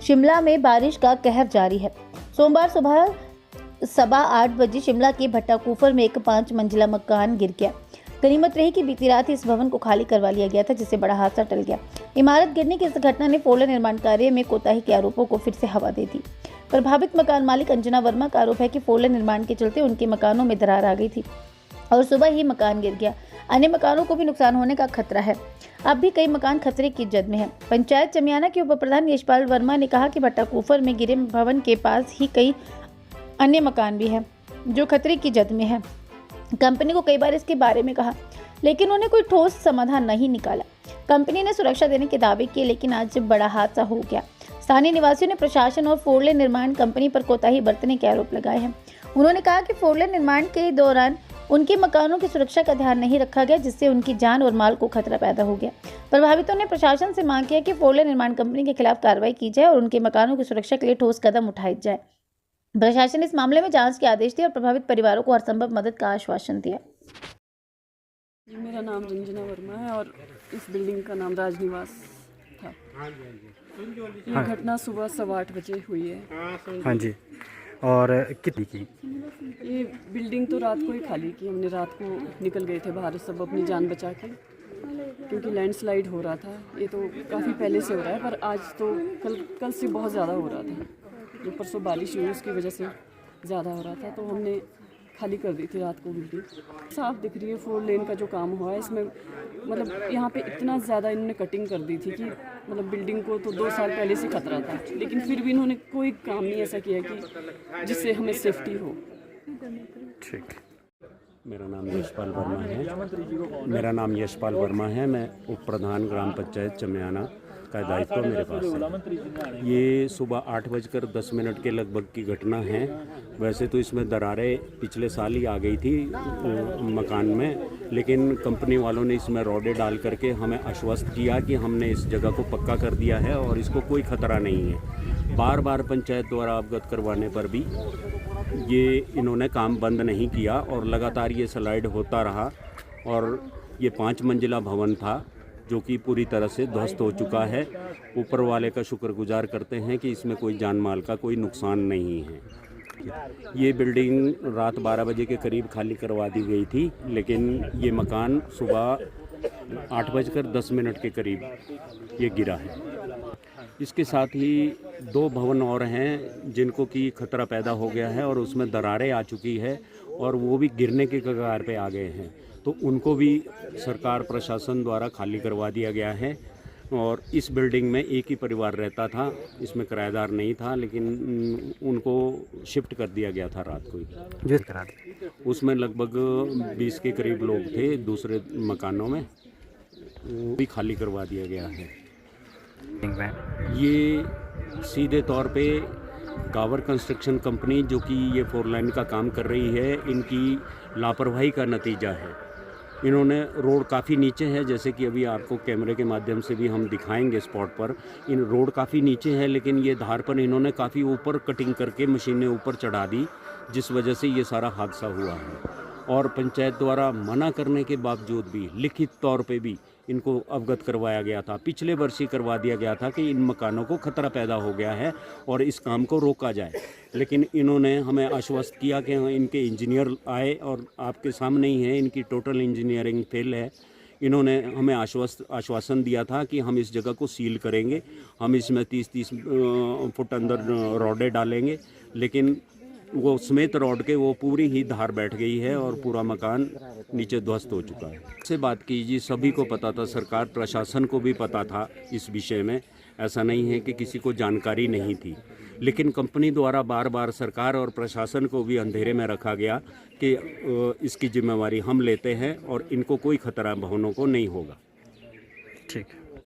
शिमला में बारिश का कहर जारी है। सोमवार सुबह 8:15 बजे शिमला के भट्टाकुफर में एक 5 मंजिला मकान गिर गया। गनीमत रही कि बीती रात इस भवन को खाली करवा लिया गया था, जिससे बड़ा हादसा टल गया। इमारत गिरने की इस घटना ने फोरलेन निर्माण कार्य में कोताही के आरोपों को फिर से हवा दे दी। प्रभावित मकान मालिक अंजना वर्मा का आरोप है कि फोरलेन निर्माण के चलते उनके मकानों में दरार आ गई थी और सुबह ही मकान गिर गया। अन्य मकानों को भी नुकसान होने का खतरा है। अब भी कई मकान खतरे की जद में हैं। पंचायत चमियाना के उप प्रधान यशपाल वर्मा ने कहा कि भट्टाकुफर में गिरे भवन के पास ही कई अन्य मकान भी हैं जो खतरे की जद में है। कंपनी को कई बार इसके बारे में कहा, लेकिन उन्हें कोई ठोस समाधान नहीं निकाला। कंपनी ने सुरक्षा देने के दावे किए, लेकिन आज बड़ा हादसा हो गया। स्थानीय निवासियों ने प्रशासन और फोरलेन निर्माण कंपनी पर कोताही बरतने के आरोप लगाए हैं। उन्होंने कहा कि फोरलेन निर्माण के दौरान उनके मकानों की सुरक्षा का ध्यान नहीं रखा गया, जिससे उनकी जान और माल को खतरा पैदा हो गया। प्रभावितों ने प्रशासन से मांग किया कि फोरलेन निर्माण कंपनी के खिलाफ कार्रवाई की जाए और उनके मकानों की सुरक्षा के लिए ठोस कदम उठाए जाए। प्रशासन ने इस मामले में जांच के आदेश दिए और प्रभावित परिवारों को हर संभव मदद का आश्वासन दिया। मेरा नाम अंजना वर्मा है और इस बिल्डिंग का नाम राजनिवास था। ये घटना सुबह 8:15 बजे हुई है। हाँ जी। और कितनी की? ये बिल्डिंग तो रात को ही खाली की हमने। रात को निकल गए थे बाहर सब अपनी जान बचा के, क्योंकि लैंडस्लाइड हो रहा था। ये तो काफ़ी पहले से हो रहा है, पर आज तो कल से बहुत ज़्यादा हो रहा था। जो परसों बारिश हुई उसकी वजह से ज़्यादा हो रहा था, तो हमने खाली कर दी थी रात को बिल्डिंग। साफ दिख रही है फोर लेन का जो काम हुआ है इसमें, मतलब यहाँ पे इतना ज़्यादा इन्होंने कटिंग कर दी थी कि मतलब बिल्डिंग को तो 2 साल पहले से खतरा था, लेकिन फिर भी इन्होंने कोई काम नहीं ऐसा किया कि जिससे हमें सेफ्टी हो। ठीक। मेरा नाम यशपाल वर्मा है। मैं उप प्रधान ग्राम पंचायत चमियाना का दायित्व मेरे पास है। ये सुबह 8:10 के लगभग की घटना है। वैसे तो इसमें दरारें पिछले साल ही आ गई थी मकान में, लेकिन कंपनी वालों ने इसमें रॉडें डाल करके हमें आश्वस्त किया कि हमने इस जगह को पक्का कर दिया है और इसको कोई खतरा नहीं है। बार बार पंचायत द्वारा अवगत करवाने पर भी ये इन्होंने काम बंद नहीं किया और लगातार ये स्लाइड होता रहा। और ये 5 मंजिला भवन था जो कि पूरी तरह से ध्वस्त हो चुका है। ऊपर वाले का शुक्रगुजार करते हैं कि इसमें कोई जान माल का कोई नुकसान नहीं है। ये बिल्डिंग रात 12 बजे के करीब खाली करवा दी गई थी, लेकिन ये मकान सुबह 8:10 के करीब ये गिरा है। इसके साथ ही 2 भवन और हैं जिनको कि खतरा पैदा हो गया है और उसमें दरारें आ चुकी है और वो भी गिरने के कगार पे आ गए हैं, तो उनको भी सरकार प्रशासन द्वारा खाली करवा दिया गया है। और इस बिल्डिंग में एक ही परिवार रहता था, इसमें किराएदार नहीं था, लेकिन उनको शिफ्ट कर दिया गया था रात को ही। उसमें लगभग 20 के करीब लोग थे दूसरे मकानों में, वो भी खाली करवा दिया गया है। ये सीधे तौर पे गावर कंस्ट्रक्शन कंपनी जो कि ये 4 लाइन का काम कर रही है, इनकी लापरवाही का नतीजा है। इन्होंने रोड काफ़ी नीचे है, जैसे कि अभी आपको कैमरे के माध्यम से भी हम दिखाएंगे स्पॉट पर। इन रोड काफ़ी नीचे है, लेकिन ये धार पर इन्होंने काफ़ी ऊपर कटिंग करके मशीनें ऊपर चढ़ा दी, जिस वजह से ये सारा हादसा हुआ है। और पंचायत द्वारा मना करने के बावजूद भी लिखित तौर पे भी इनको अवगत करवाया गया था। पिछले वर्ष ही करवा दिया गया था कि इन मकानों को खतरा पैदा हो गया है और इस काम को रोका जाए, लेकिन इन्होंने हमें आश्वस्त किया कि इनके इंजीनियर आए और आपके सामने ही है, इनकी टोटल इंजीनियरिंग फेल है। इन्होंने हमें आश्वासन दिया था कि हम इस जगह को सील करेंगे, हम इसमें 30-30 फुट अंदर रॉडें डालेंगे, लेकिन वो समेत रॉड के वो पूरी ही धार बैठ गई है और पूरा मकान नीचे ध्वस्त हो चुका है। से बात कीजिए, सभी को पता था, सरकार प्रशासन को भी पता था इस विषय में। ऐसा नहीं है कि किसी को जानकारी नहीं थी, लेकिन कंपनी द्वारा बार बार सरकार और प्रशासन को भी अंधेरे में रखा गया कि इसकी जिम्मेवारी हम लेते हैं और इनको कोई खतरा भवनों को नहीं होगा। ठीक।